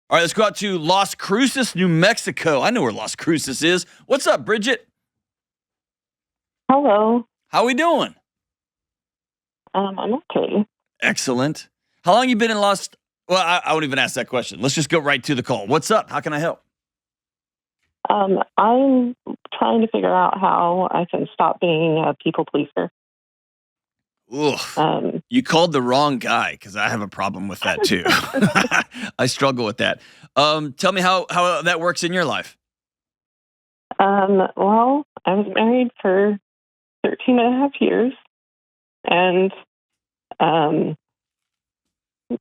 All right, let's go out to Las Cruces, New Mexico. I know where Las Cruces is. What's up, Bridget? Hello. How we doing? I'm okay. Excellent. How long you been in Las? Well, I won't even ask that question. Let's just go right to the call. What's up? How can I help? I'm trying to figure out how I can stop being a people pleaser. Oof. Um, You called the wrong guy because I have a problem with that too. I struggle with that. Tell me how that works in your life. well, I was married for 13 and a half years, and um, the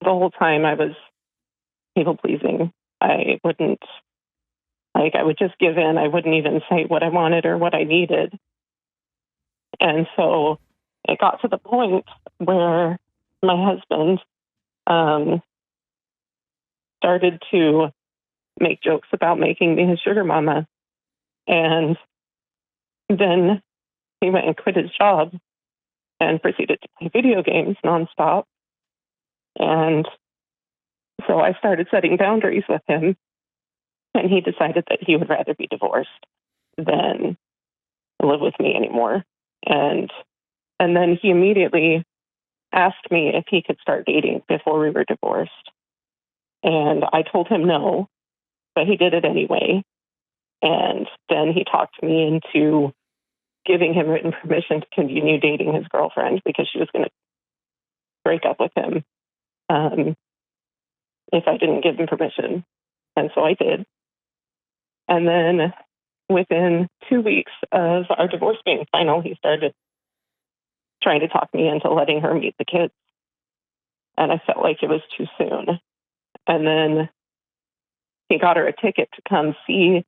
whole time I was people pleasing. I wouldn't, I would just give in. I wouldn't even say what I wanted or what I needed. And so it got to the point where my husband um, started to make jokes about making me his sugar mama. And then he went and quit his job and proceeded to play video games nonstop. And so I started setting boundaries with him, and he decided that he would rather be divorced than live with me anymore. And and then he immediately asked me if he could start dating before we were divorced. And I told him no, but he did it anyway. And then he talked me into giving him written permission to continue dating his girlfriend because she was going to break up with him um, if I didn't give him permission. And so I did. And then within 2 weeks of our divorce being final, he started trying to talk me into letting her meet the kids. And I felt like it was too soon. And then he got her a ticket to come see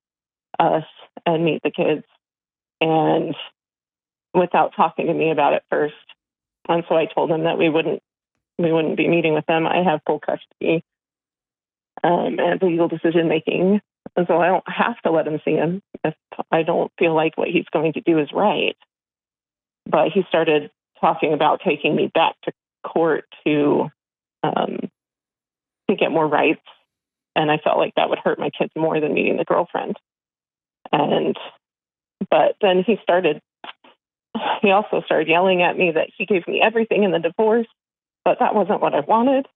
us and meet the kids. And without talking to me about it first. And so I told him that we wouldn't be meeting with them. I have full custody and legal decision making. And so I don't have to let him see him if I don't feel like what he's going to do is right. But he started talking about taking me back to court to get more rights. And I felt like that would hurt my kids more than meeting the girlfriend. But then he also started yelling at me that he gave me everything in the divorce, but that wasn't what I wanted.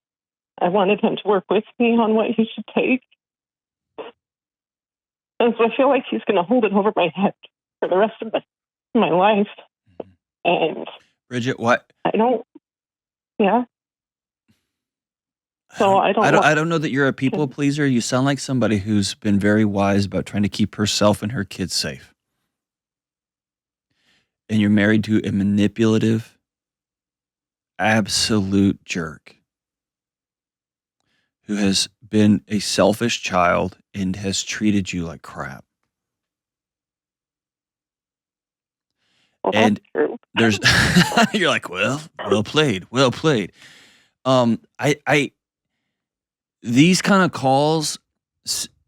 I wanted him to work with me on what he should take. And so I feel like he's going to hold it over my head for the rest of my life. And Bridget, what? I don't, yeah. So I don't I don't know that you're a people pleaser. You sound like somebody who's been very wise about trying to keep herself and her kids safe. And you're married to a manipulative, absolute jerk who has been a selfish child and has treated you like crap. well, And that's true. there's you're like, well played. I these kind of calls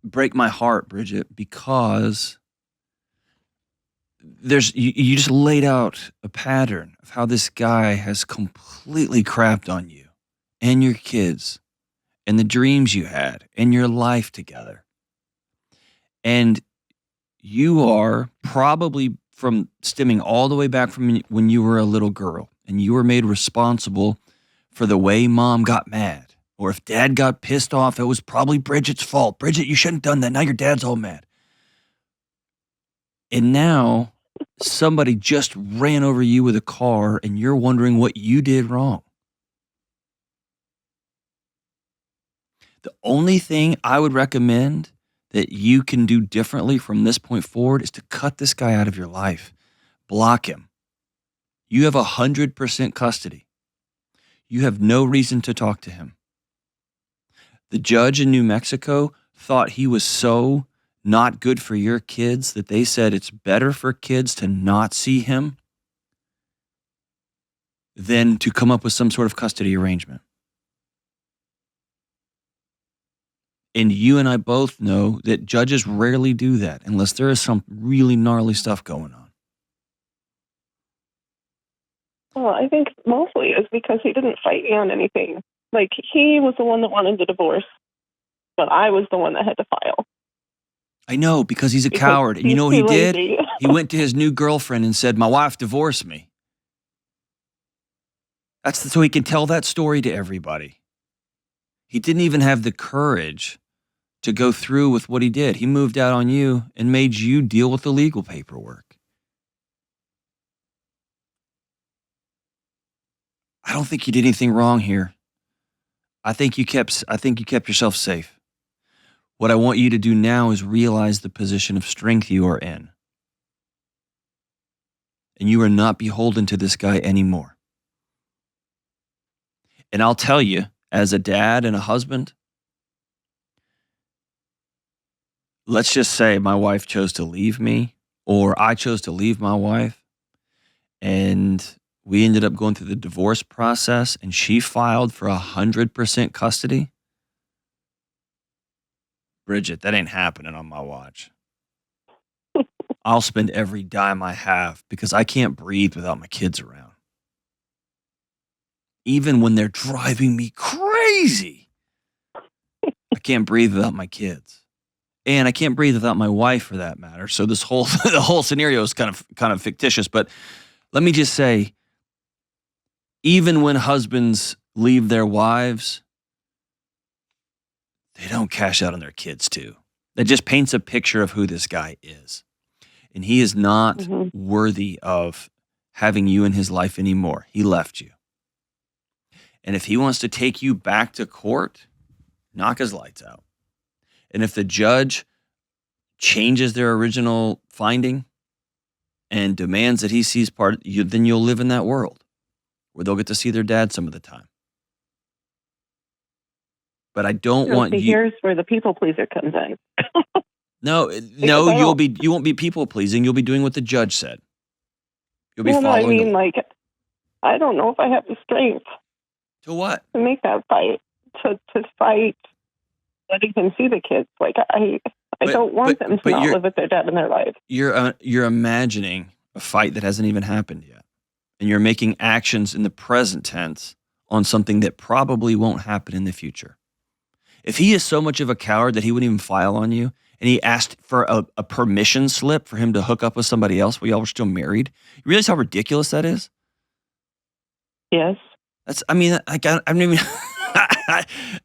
break my heart, Bridget, because you just laid out a pattern of how this guy has completely crapped on you and your kids and the dreams you had and your life together. And you are probably from stemming all the way back from when you were a little girl and you were made responsible for the way mom got mad. Or if dad got pissed off, it was probably Bridget's fault. Bridget, you shouldn't have done that. Now your dad's all mad. And now somebody just ran over you with a car and you're wondering what you did wrong. The only thing I would recommend that you can do differently from this point forward is to cut this guy out of your life. Block him. You have 100% custody. You have no reason to talk to him. The judge in New Mexico thought he was so not good for your kids that they said it's better for kids to not see him than to come up with some sort of custody arrangement. And you and I both know that judges rarely do that unless there is some really gnarly stuff going on. Well, I think mostly is because he didn't fight me on anything. Like, he was the one that wanted the divorce. but I was the one that had to file. I know, because he's a Because coward. And you he's know what he too did? lazy. He went to his new girlfriend and said, my wife divorced me. That's so he can tell that story to everybody. He didn't even have the courage to go through with what he did. He moved out on you and made you deal with the legal paperwork. I don't think you did anything wrong here. I think you kept yourself safe. What I want you to do now is realize the position of strength you are in. And you are not beholden to this guy anymore. And I'll tell you, as a dad and a husband, let's just say my wife chose to leave me, or I chose to leave my wife, and we ended up going through the divorce process, and she filed for 100% custody. Bridget, that ain't happening on my watch. I'll spend every dime I have because I can't breathe without my kids around. Even when they're driving me crazy, I can't breathe without my kids. And I can't breathe without my wife, for that matter. So the whole scenario is kind of fictitious. But let me just say, even when husbands leave their wives, they don't cash out on their kids too. That just paints a picture of who this guy is. And he is not worthy of having you in his life anymore. He left you. And if he wants to take you back to court, knock his lights out. And if the judge changes their original finding and demands that he sees part of you, then you'll live in that world where they'll get to see their dad some of the time. But I don't want you. Here's where the people pleaser comes in. No, you won't be people pleasing. You'll be doing what the judge said. You'll be following. I mean, like, I don't know if I have the strength. To what? To make that fight. To fight letting him see the kids. Like, I don't want them to not live with their dad in their life. You're imagining a fight that hasn't even happened yet. And you're making actions in the present tense on something that probably won't happen in the future. If he is so much of a coward that he wouldn't even file on you, and he asked for a permission slip for him to hook up with somebody else while y'all were still married, you realize how ridiculous that is? Yes. I don't even,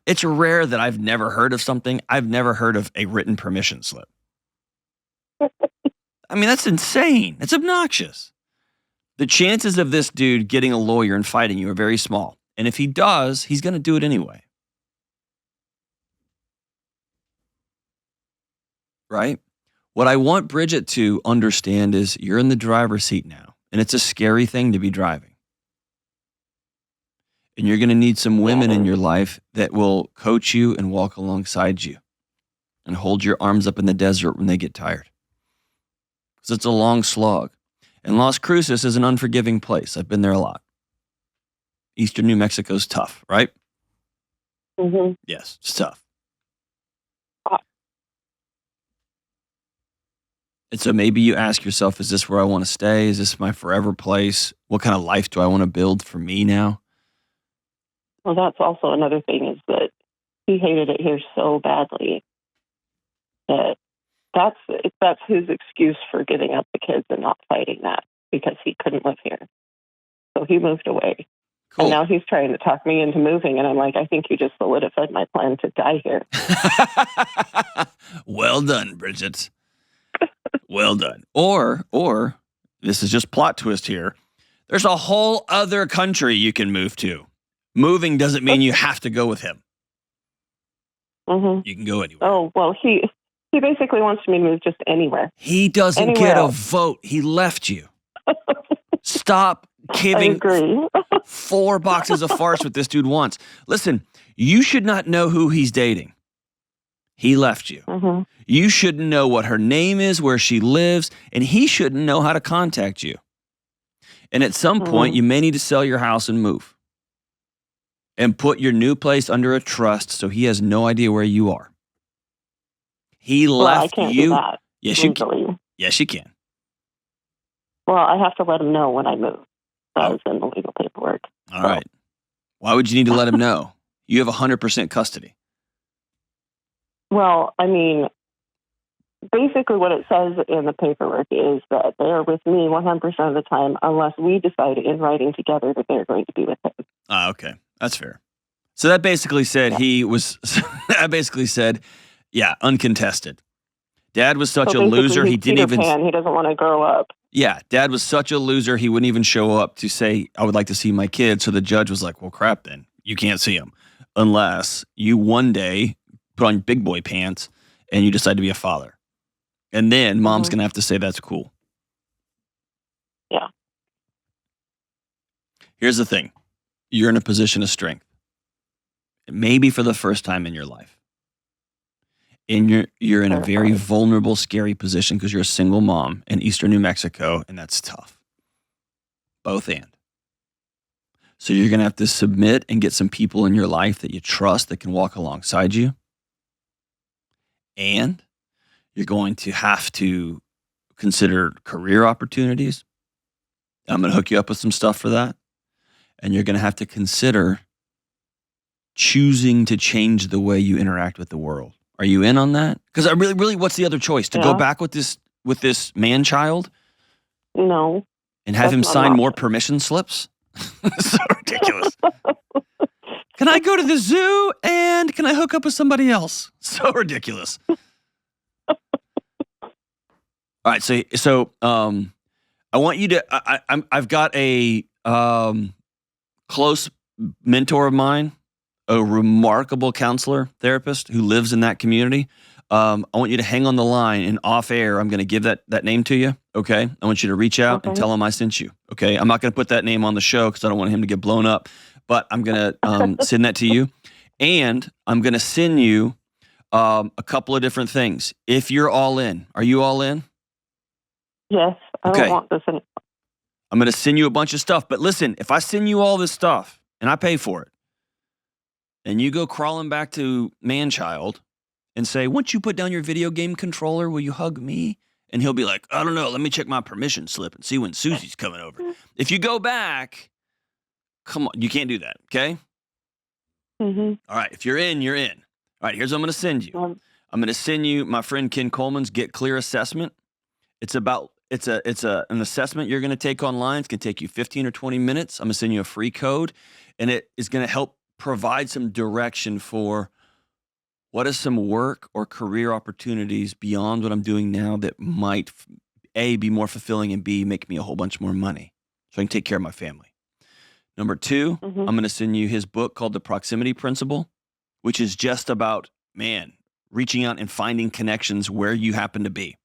it's rare that I've never heard of something. I've never heard of a written permission slip. I mean, that's insane. It's obnoxious. The chances of this dude getting a lawyer and fighting you are very small. And if he does, he's going to do it anyway. Right? What I want Bridget to understand is you're in the driver's seat now, and it's a scary thing to be driving. And you're going to need some women in your life that will coach you and walk alongside you and hold your arms up in the desert when they get tired. Because it's a long slog. And Las Cruces is an unforgiving place. I've been there a lot. Eastern New Mexico's tough, right? Mm-hmm. Yes, it's tough. And so maybe you ask yourself, is this where I want to stay? Is this my forever place? What kind of life do I want to build for me now? Well, that's also another thing, is that he hated it here so badly that that's his excuse for giving up the kids and not fighting that, because he couldn't live here. So he moved away. Cool. And now he's trying to talk me into moving, and I'm like, I think you just solidified my plan to die here. Well done, Bridget. Well done. Or this is just plot twist here. There's a whole other country you can move to. Moving doesn't mean you have to go with him. Mm-hmm. You can go anywhere. Oh, well, he basically wants me to move just anywhere. He doesn't get a vote. He left you. Stop giving 4 boxes of farce what this dude wants. Listen, you should not know who he's dating. He left you. Mm-hmm. You shouldn't know what her name is, where she lives, and he shouldn't know how to contact you. And at some point, you may need to sell your house and move. And put your new place under a trust so he has no idea where you are. He left I can't you. Do that yes, legally. you can. Yes, you can. Well, I have to let him know when I move. That was in the legal paperwork. All right. Why would you need to let him know? You have 100% custody. Well, I mean, basically what it says in the paperwork is that they are with me 100% of the time unless we decide in writing together that they're going to be with him. Ah, okay. That's fair. So that basically said Yeah. he was, that basically said, yeah, uncontested. Dad was such So a basically, loser, he he's didn't Peter even, Pan. He doesn't want to grow up. yeah, Dad was such a loser, he wouldn't even show up to say, I would like to see my kid. So the judge was like, well, crap then. You can't see him unless you one day put on big boy pants and you decide to be a father. And then mom's going to have to say that's cool. Yeah. Here's the thing. You're in a position of strength. Maybe for the first time in your life. And you're in a very vulnerable, scary position because you're a single mom in eastern New Mexico, and that's tough. Both and. So you're going to have to submit and get some people in your life that you trust that can walk alongside you. And you're going to have to consider career opportunities. I'm going to hook you up with some stuff for that. And you're going to have to consider choosing to change the way you interact with the world. Are you in on that? Because I really, what's the other choice? To go back with this man child? No. And have him sign more permission slips? So ridiculous. Can I go to the zoo and can I hook up with somebody else? So ridiculous. All right, so I want you to. I've got a close mentor of mine, a remarkable counselor, therapist who lives in that community. I want you to hang on the line, and off air, I'm going to give that name to you, okay? I want you to reach out and tell him I sent you, okay? I'm not going to put that name on the show because I don't want him to get blown up, but I'm going to send that to you. And I'm going to send you a couple of different things. If you're all in, are you all in? Yes, I don't want this anymore. I'm going to send you a bunch of stuff. But listen, if I send you all this stuff and I pay for it, and you go crawling back to Manchild and say, once you put down your video game controller, will you hug me? And he'll be like, I don't know. Let me check my permission slip and see when Susie's coming over. If you go back, come on. You can't do that, okay? Mm-hmm. All right. If you're in, you're in. All right. Here's what I'm going to send you. I'm going to send you my friend Ken Coleman's Get Clear assessment. It's an assessment you're going to take online. It's going to take you 15 or 20 minutes. I'm going to send you a free code, and it is going to help provide some direction for what is some work or career opportunities beyond what I'm doing now that might, A, be more fulfilling, and B, make me a whole bunch more money so I can take care of my family. Number two, I'm going to send you his book called The Proximity Principle, which is just about, reaching out and finding connections where you happen to be.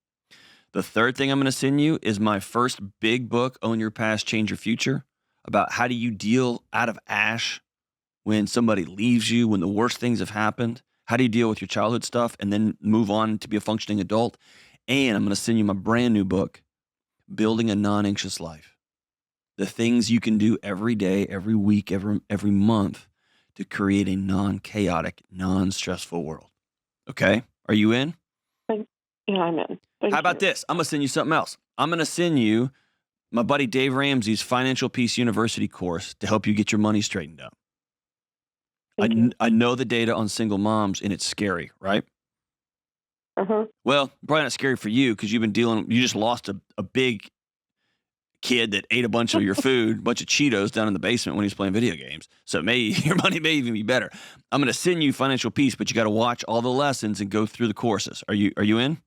The third thing I'm going to send you is my first big book, Own Your Past, Change Your Future, about how do you deal out of ash when somebody leaves you, when the worst things have happened. How do you deal with your childhood stuff and then move on to be a functioning adult? And I'm going to send you my brand new book, Building a Non-Anxious Life. The things you can do every day, every week, every month to create a non-chaotic, non-stressful world. Okay? Are you in? Yeah, I'm in. How about this? I'm going to send you something else. I'm going to send you my buddy Dave Ramsey's Financial Peace University course to help you get your money straightened out. I know the data on single moms, and it's scary, right? Well, probably not scary for you because you just lost a big kid that ate a bunch of your food, a bunch of Cheetos down in the basement when he was playing video games. So your money may even be better. I'm going to send you Financial Peace, but you got to watch all the lessons and go through the courses. Are you in?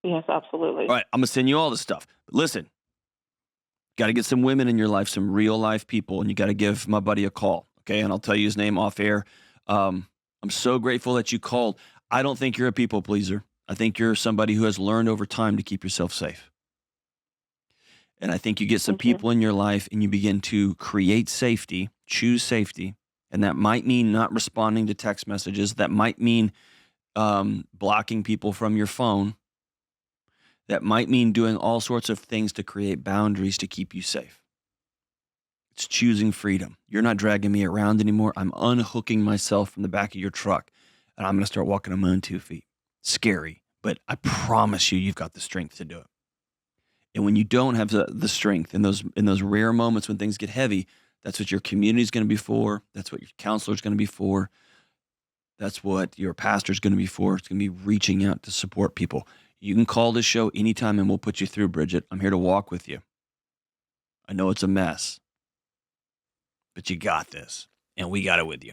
Yes, absolutely. All right, I'm going to send you all this stuff. But listen, got to get some women in your life, some real life people, and you got to give my buddy a call, okay? And I'll tell you his name off air. I'm so grateful that you called. I don't think you're a people pleaser. I think you're somebody who has learned over time to keep yourself safe. And I think you get some people in your life and you begin to create safety, choose safety. And that might mean not responding to text messages. That might mean blocking people from your phone. That might mean doing all sorts of things to create boundaries to keep you safe. It's choosing freedom. You're not dragging me around anymore. I'm unhooking myself from the back of your truck, and I'm going to start walking on my own 2 feet. Scary, but I promise you've got the strength to do it. And when you don't have the strength in those rare moments when things get heavy, that's what your community is going to be for. That's what your counselor is going to be for. That's what your pastor's going to be for. It's going to be reaching out to support people. You can call this show anytime and we'll put you through, Bridget. I'm here to walk with you. I know it's a mess, but you got this, and we got it with you.